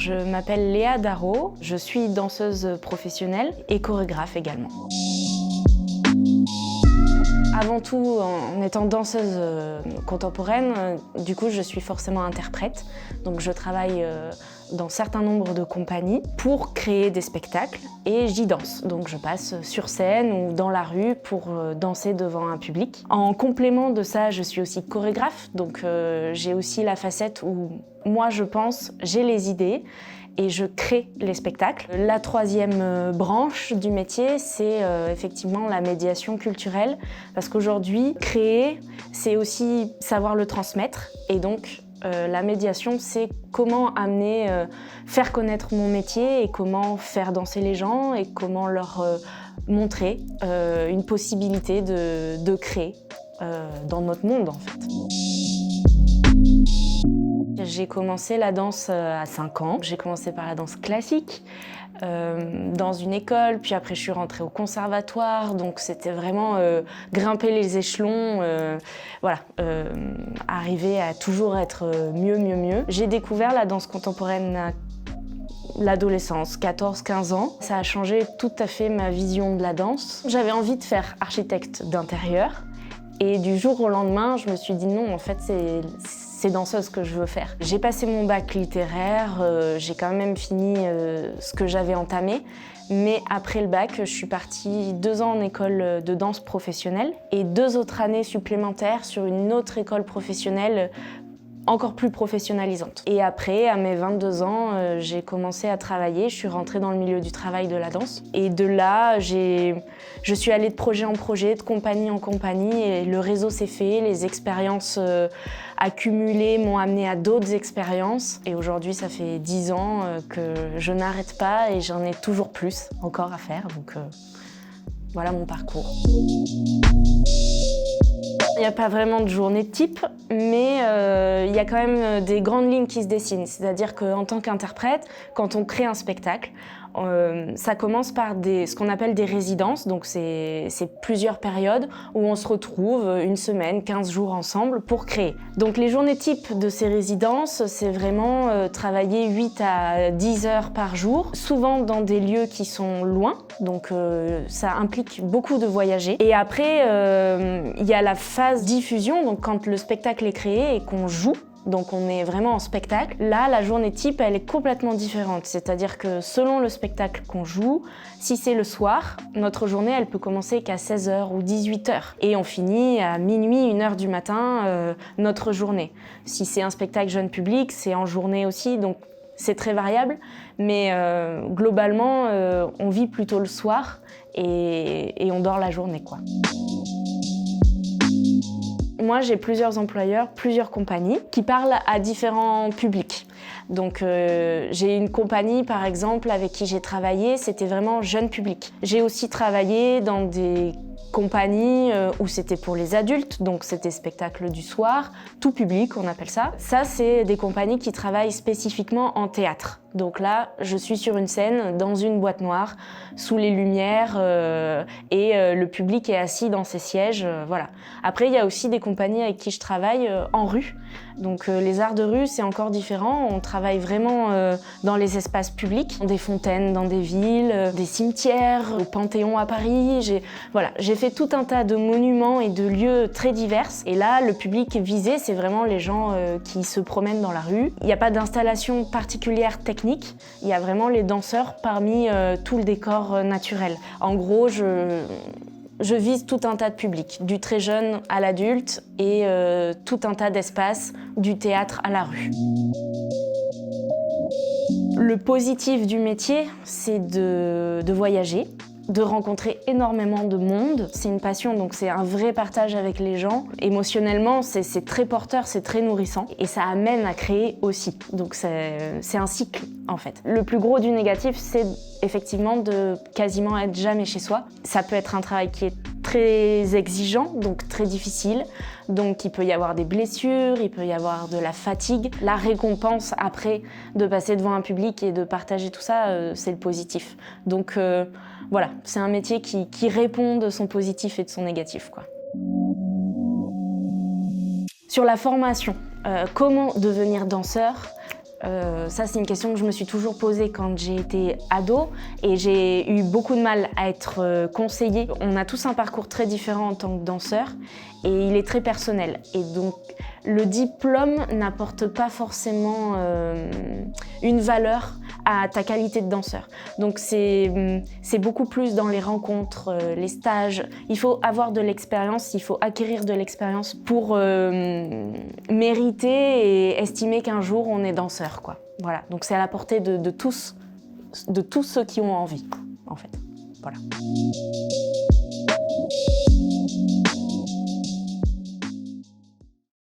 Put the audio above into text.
Je m'appelle Léa Darro, je suis danseuse professionnelle et chorégraphe également. Avant tout, en étant danseuse contemporaine, du coup, je suis forcément interprète. Donc je travaille dans certains nombres de compagnies pour créer des spectacles et j'y danse. Donc je passe sur scène ou dans la rue pour danser devant un public. En complément de ça, je suis aussi chorégraphe. Donc j'ai aussi la facette où moi je pense, j'ai les idées et je crée les spectacles. La troisième branche du métier, c'est effectivement la médiation culturelle, parce qu'aujourd'hui, créer, c'est aussi savoir le transmettre, et donc la médiation, c'est comment amener, faire connaître mon métier et comment faire danser les gens et comment leur montrer une possibilité de créer dans notre monde, en fait. J'ai commencé la danse à 5 ans. J'ai commencé par la danse classique dans une école, puis après je suis rentrée au conservatoire, donc c'était vraiment grimper les échelons, arriver à toujours être mieux. J'ai découvert la danse contemporaine à l'adolescence, 14-15 ans. Ça a changé tout à fait ma vision de la danse. J'avais envie de faire architecte d'intérieur. Et du jour au lendemain, je me suis dit non, en fait, c'est danseuse que je veux faire. J'ai passé mon bac littéraire, j'ai quand même fini ce que j'avais entamé. Mais après le bac, je suis partie 2 ans en école de danse professionnelle et 2 autres années supplémentaires sur une autre école professionnelle encore plus professionnalisante. Et après, à mes 22 ans, j'ai commencé à travailler. Je suis rentrée dans le milieu du travail de la danse. Et de là, je suis allée de projet en projet, de compagnie en compagnie, et le réseau s'est fait. Les expériences accumulées m'ont amenée à d'autres expériences. Et aujourd'hui, ça fait 10 ans que je n'arrête pas et j'en ai toujours plus encore à faire. Donc voilà mon parcours. Il n'y a pas vraiment de journée type, mais il y a quand même des grandes lignes qui se dessinent. C'est-à-dire qu'en tant qu'interprète, quand on crée un spectacle, ça commence par ce qu'on appelle des résidences. Donc c'est plusieurs périodes où on se retrouve 1 semaine, 15 jours ensemble pour créer. Donc les journées types de ces résidences, c'est vraiment travailler 8 à 10 heures par jour, souvent dans des lieux qui sont loin. Donc ça implique beaucoup de voyager. Et après, il y a la phase diffusion, donc quand le spectacle est créé et qu'on joue. Donc on est vraiment en spectacle. Là, la journée type, elle est complètement différente. C'est-à-dire que selon le spectacle qu'on joue, si c'est le soir, notre journée, elle peut commencer qu'à 16h ou 18h. Et on finit à minuit, 1h du matin, notre journée. Si c'est un spectacle jeune public, c'est en journée aussi, donc c'est très variable. Mais globalement, on vit plutôt le soir et on dort la journée, quoi. Moi, j'ai plusieurs employeurs, plusieurs compagnies qui parlent à différents publics. Donc, j'ai une compagnie, par exemple, avec qui j'ai travaillé, c'était vraiment jeune public. J'ai aussi travaillé dans des compagnies où c'était pour les adultes, donc c'était spectacle du soir, tout public, on appelle ça. Ça, c'est des compagnies qui travaillent spécifiquement en théâtre. Donc là, je suis sur une scène, dans une boîte noire, sous les lumières, et le public est assis dans ses sièges, voilà. Après, il y a aussi des compagnies avec qui je travaille en rue. Donc les arts de rue, c'est encore différent. On travaille vraiment dans les espaces publics, dans des fontaines, dans des villes, des cimetières, au Panthéon à Paris. J'ai fait tout un tas de monuments et de lieux très divers. Et là, le public visé, c'est vraiment les gens qui se promènent dans la rue. Il n'y a pas d'installation particulière technique. Il y a vraiment les danseurs parmi tout le décor naturel. En gros, je vise tout un tas de publics, du très jeune à l'adulte et tout un tas d'espaces, du théâtre à la rue. Le positif du métier, c'est de voyager, de rencontrer énormément de monde. C'est une passion, donc c'est un vrai partage avec les gens. Émotionnellement, c'est très porteur, c'est très nourrissant et ça amène à créer aussi. Donc c'est un cycle en fait. Le plus gros du négatif, c'est effectivement de quasiment être jamais chez soi. Ça peut être un travail qui est très exigeant, donc très difficile. Donc il peut y avoir des blessures, il peut y avoir de la fatigue. La récompense après de passer devant un public et de partager tout ça, c'est le positif. Donc voilà, c'est un métier qui répond de son positif et de son négatif, quoi. Sur la formation, comment devenir danseur ? Ça, c'est une question que je me suis toujours posée quand j'ai été ado et j'ai eu beaucoup de mal à être conseillée. On a tous un parcours très différent en tant que danseur et il est très personnel. Et donc, le diplôme n'apporte pas forcément une valeur à ta qualité de danseur. Donc, c'est beaucoup plus dans les rencontres, les stages. Il faut avoir de l'expérience, il faut acquérir de l'expérience pour mériter et estimer qu'un jour on est danseur, quoi. Voilà. Donc c'est à la portée de tous ceux qui ont envie, en fait. Voilà.